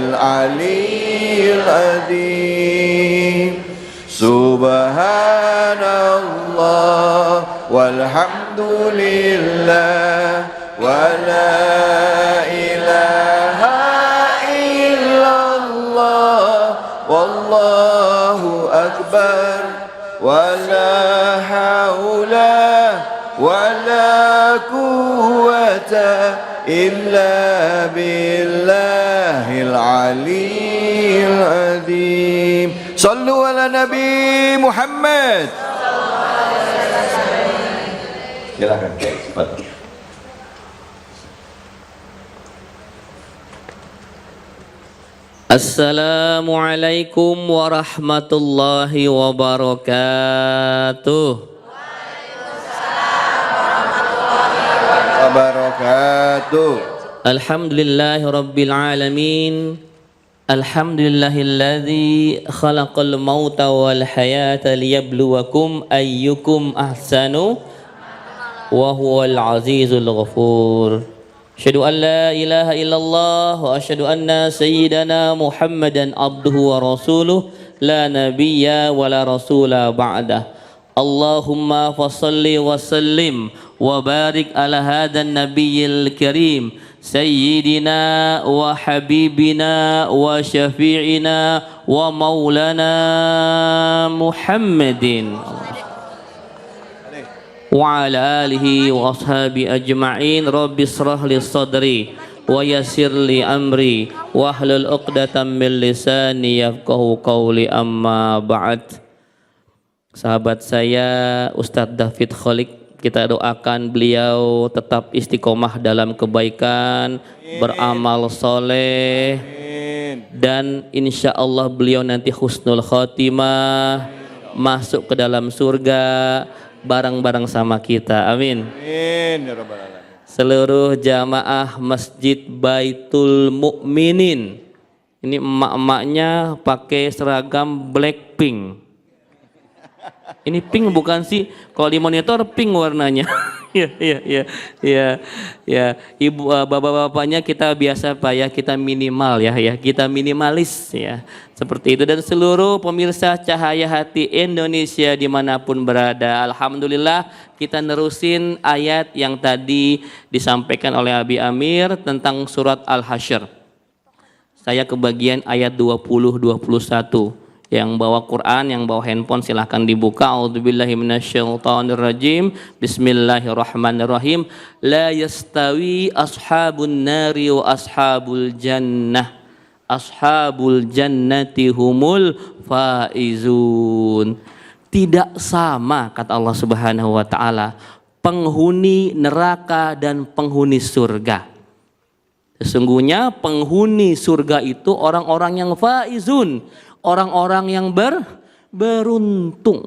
العلي العظيم سبحان الله والحمد لله ولا إله إلا الله والله أكبر ولا حول ولا قوة إلا بالله العلي العظيم صلوا على نبي محمد. Silakan cepat. Assalamualaikum warahmatullahi wabarakatuh. Alhamdulillahi rabbil alamin. Alhamdulillahilladzi khalaqal mauta wal hayata liyabluwakum ayyukum ahsanu wa huwal azizul ghafur. Asyhadu an la ilaha illallah wa asyhadu anna sayyidana Muhammadan abduhu wa rasuluh la nabiyya wa la rasula ba'dah. Allahumma fassalli wa sallim wa barik ala hadan nabiyyil karim sayyidina wa habibina wa syafi'ina wa maulana Muhammadin wa ala alihi wa ashabi ajma'in. Rabbi israh li sadri wa yassir li amri wa hlul 'uqdatam min lisani yafqahu qawli. Amma ba'd. Sahabat saya Ustadz David Kholik, kita doakan beliau tetap istiqomah dalam kebaikan, beramal soleh, dan insya Allah beliau nanti husnul khotimah, masuk ke dalam surga bareng-bareng sama kita. Amin. Seluruh jamaah Masjid Baitul Mukminin, ini emak-emaknya pakai seragam Blackpink. Ini pink bukan sih? Kalau di monitor pink warnanya. Ya. Ibu, bapak-bapaknya kita biasa Pak ya, kita minimal ya, kita minimalis ya. Seperti itu. Dan seluruh pemirsa Cahaya Hati Indonesia dimanapun berada, alhamdulillah kita nerusin ayat yang tadi disampaikan oleh Abi Amir tentang surat Al-Hasyr. Saya kebagian ayat 20-21. Yang bawa Quran, yang bawa handphone silahkan dibuka. A'udzubillahi minasyaitonirrajim. Bismillahirrahmanirrahim. La yastawi ashabun nari wa ashabul jannah. Ashabul jannati humul faizun. Tidak sama, kata Allah Subhanahu wa taala, penghuni neraka dan penghuni surga. Sesungguhnya penghuni surga itu orang-orang yang faizun, orang-orang yang beruntung.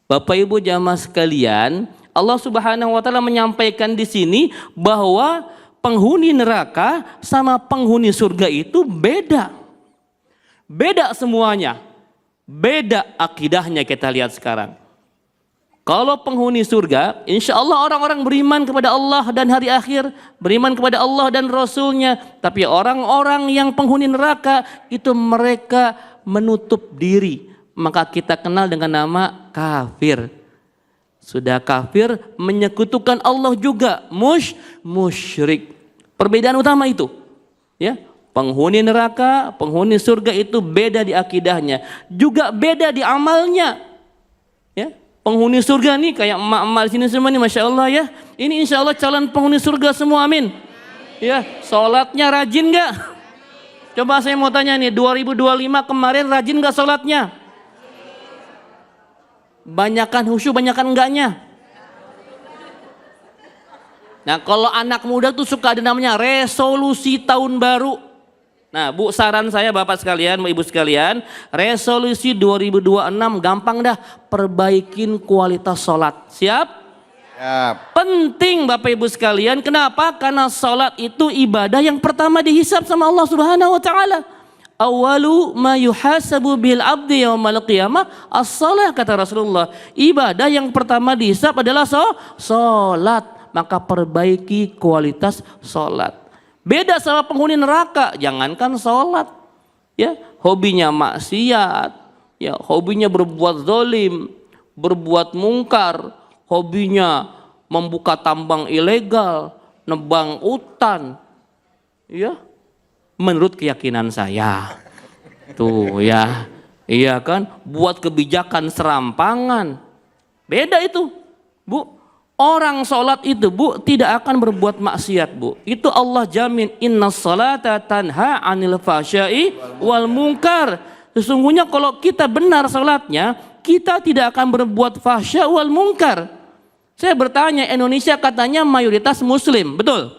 Bapak Ibu jamaah sekalian, Allah Subhanahu wa taala menyampaikan di sini bahwa penghuni neraka sama penghuni surga itu beda. Beda semuanya. Beda akidahnya, kita lihat sekarang. Kalau penghuni surga, insya Allah orang-orang beriman kepada Allah dan hari akhir, beriman kepada Allah dan Rasulnya. Tapi orang-orang yang penghuni neraka itu mereka menutup diri. Maka kita kenal dengan nama kafir. Sudah kafir, menyekutukan Allah juga, musyrik. Perbedaan utama itu. Ya, penghuni neraka, penghuni surga itu beda di akidahnya, juga beda di amalnya. Ya. Penghuni surga nih kayak emak-emak di sini semua nih, masya Allah ya. Ini insya Allah calon penghuni surga semua, amin. Ya, sholatnya rajin nggak? Coba saya mau tanya nih, 2025 kemarin rajin nggak sholatnya? Banyakan khusyuk, banyakan enggaknya? Nah, kalau anak muda tuh suka ada namanya resolusi tahun baru. Nah, Bu, saran saya Bapak sekalian, Ibu sekalian, resolusi 2026 gampang dah, perbaikin kualitas sholat. Siap? Siap. Penting Bapak Ibu sekalian, kenapa? Karena sholat itu ibadah yang pertama dihisab sama Allah Subhanahu wa taala. Awalu ma yuhasabu bil abdi yaumal qiyamah as-shalah, kata Rasulullah. Ibadah yang pertama dihisab adalah sholat. Maka perbaiki kualitas sholat. Beda sama penghuni neraka, jangankan sholat, ya hobinya maksiat, ya hobinya berbuat zalim, berbuat mungkar, hobinya membuka tambang ilegal, nebang hutan, ya menurut keyakinan saya, tuh ya, iya kan, buat kebijakan serampangan, beda itu, Bu. Orang sholat itu, Bu, tidak akan berbuat maksiat, Bu. Itu Allah jamin, inna sholata tanha anil fahsya'i wal munkar. Sesungguhnya kalau kita benar sholatnya, kita tidak akan berbuat fahsya wal munkar. Saya bertanya, Indonesia katanya mayoritas muslim, betul?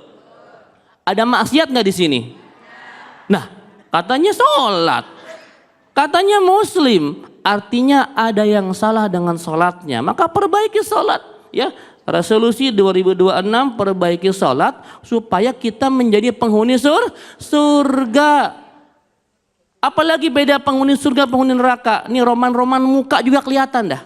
Ada maksiat nggak di sini? Nah, katanya sholat, katanya muslim, artinya ada yang salah dengan sholatnya, maka perbaiki sholat, ya. Resolusi 2026 perbaiki sholat supaya kita menjadi penghuni surga. Apalagi beda penghuni surga penghuni neraka. Ini roman-roman muka juga kelihatan dah.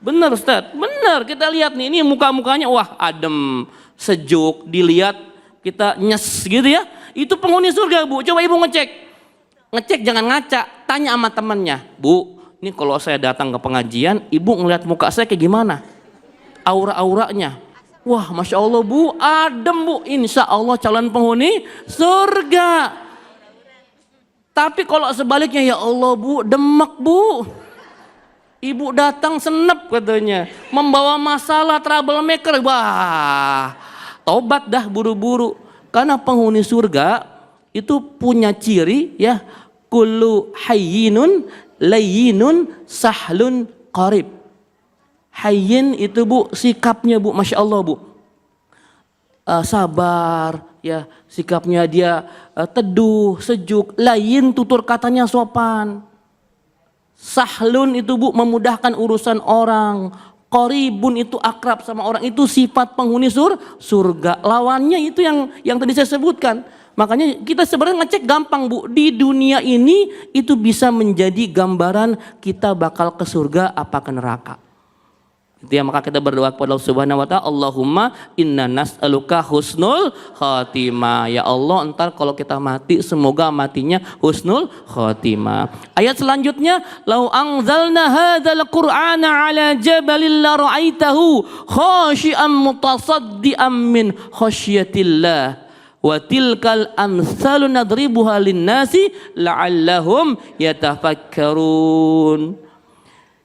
Bener Ustaz, bener kita lihat nih, ini muka-mukanya wah adem, sejuk, dilihat kita nyes gitu ya. Itu penghuni surga, Bu. Coba Ibu ngecek. Ngecek jangan ngaca, tanya sama temannya. Bu, ini kalau saya datang ke pengajian, Ibu ngeliat muka saya kayak gimana? Aura-auranya, wah Masya Allah Bu, adem Bu, insya Allah calon penghuni surga. Tapi kalau sebaliknya, ya Allah Bu, demek Bu, Ibu datang senep katanya, membawa masalah, troublemaker, wah tobat dah buru-buru. Karena penghuni surga itu punya ciri, ya, kullu hayyinun layyinun sahlun qarib. Hayyin itu Bu, sikapnya Bu, Masya Allah Bu, sabar, ya, sikapnya dia teduh, sejuk. Layin, tutur katanya sopan. Sahlun itu Bu, memudahkan urusan orang. Qaribun itu akrab sama orang, itu sifat penghuni surga. Lawannya itu yang tadi saya sebutkan. Makanya kita sebenarnya ngecek gampang Bu, di dunia ini itu bisa menjadi gambaran kita bakal ke surga apa ke neraka. Itu ya, maka kita berdoa kepada Allah Subhanahu wa taala, Allahumma inna nas'aluka husnul khatimah. Ya Allah, entar kalau kita mati semoga matinya husnul khatimah. Ayat selanjutnya, lau anzalna hadzal qur'ana ala jabalin la ra'aitahu khashi'an mutasaddian min khasyatillah. Wa tilkal amsalu nadribuha lin-nasi la'allahum yatafakkarun.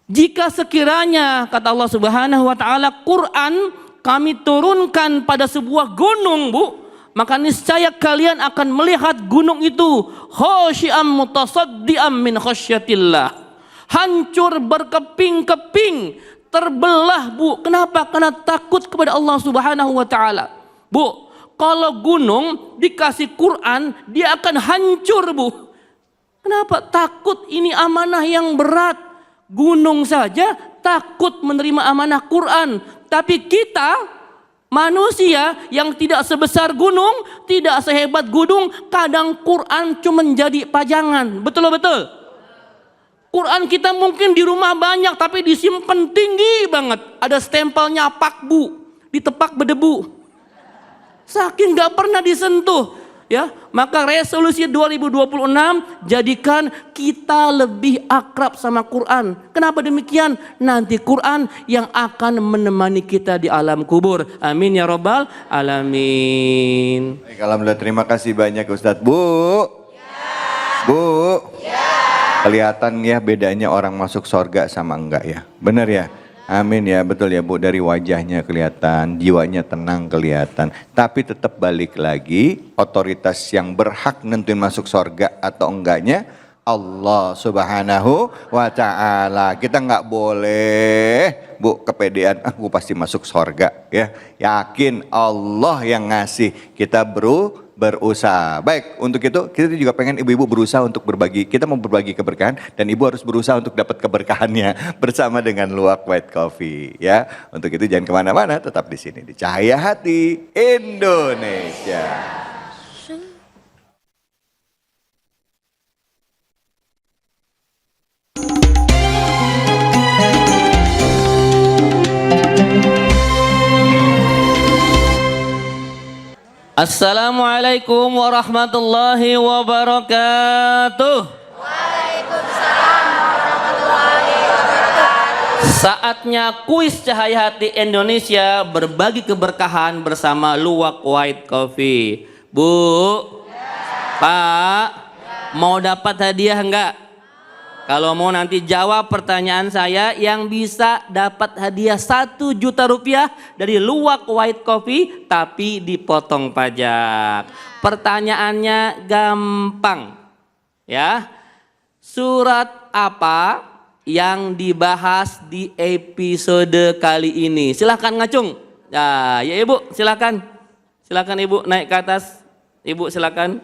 Jika sekiranya, kata Allah Subhanahu wa taala, Quran kami turunkan pada sebuah gunung, Bu, maka niscaya kalian akan melihat gunung itu khasyi'an mutasaddian min khasyatillah, hancur berkeping-keping, terbelah, Bu. Kenapa? Karena takut kepada Allah Subhanahu wa taala. Bu, kalau gunung dikasih Quran, dia akan hancur, Bu. Kenapa? Takut, ini amanah yang berat. Gunung saja takut menerima amanah Quran. Tapi kita manusia yang tidak sebesar gunung, tidak sehebat gunung, kadang Quran cuma menjadi pajangan. Betul-betul. Quran kita mungkin di rumah banyak tapi disimpan tinggi banget. Ada stempelnya pakbu, ditepak berdebu. Saking gak pernah disentuh. Ya, maka resolusi 2026 jadikan kita lebih akrab sama Quran. Kenapa demikian? Nanti Quran yang akan menemani kita di alam kubur. Amin ya rabbal alamin. Baik, alhamdulillah, terima kasih banyak Ustadz. Bu, Bu, kelihatan ya bedanya orang masuk surga sama enggak ya? Benar ya? Amin ya, betul ya Bu, dari wajahnya kelihatan, jiwanya tenang kelihatan. Tapi tetap balik lagi, otoritas yang berhak nentuin masuk surga atau enggaknya Allah Subhanahu wa ta'ala. Kita nggak boleh Bu kepedean, aku pasti masuk surga ya. Yakin Allah yang ngasih, kita berusaha. Baik, untuk itu kita juga pengen ibu-ibu berusaha untuk berbagi. Kita mau berbagi keberkahan dan ibu harus berusaha untuk dapat keberkahannya bersama dengan Luwak White Coffee ya. Untuk itu jangan kemana-mana, tetap di sini di Cahaya Hati Indonesia. Assalamualaikum warahmatullahi wabarakatuh. Saatnya kuis Cahaya Hati Indonesia berbagi keberkahan bersama Luwak White Coffee. Bu, Pak, mau dapat hadiah enggak? Kalau mau nanti jawab pertanyaan saya, yang bisa dapat hadiah 1 juta rupiah dari Luwak White Coffee tapi dipotong pajak. Pertanyaannya gampang ya. Surat apa yang dibahas di episode kali ini? Silahkan ngacung. Ya Ibu, silakan. Silakan Ibu naik ke atas. Ibu silakan.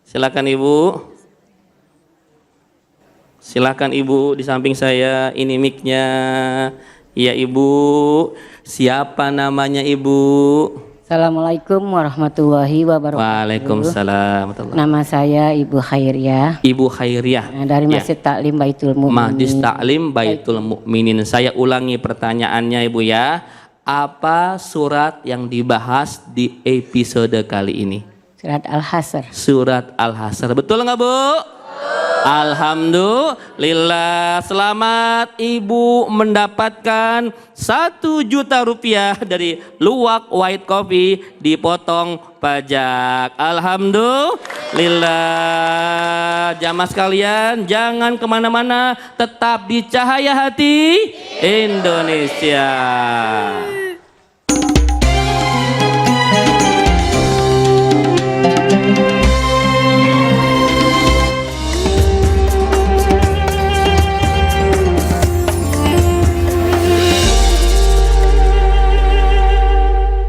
Silakan Ibu. Silakan Ibu di samping saya, ini mic-nya. Ya Ibu, siapa namanya Ibu? Assalamualaikum warahmatullahi wabarakatuh. Waalaikumsalam. Nama saya Ibu Khairiah. Ibu Khairiah. Dari Masjid Taklim Baitul Mukminin. Masjid Taklim Baitul Mukminin. Saya ulangi pertanyaannya Ibu ya. Apa surat yang dibahas di episode kali ini? Surat Al-Hasr. Surat Al-Hasr. Betul nggak Bu? Alhamdulillah, selamat Ibu mendapatkan 1 juta rupiah dari Luwak White Coffee dipotong pajak. Alhamdulillah. Jamaah sekalian, jangan kemana-mana, tetap di Cahaya Hati Indonesia.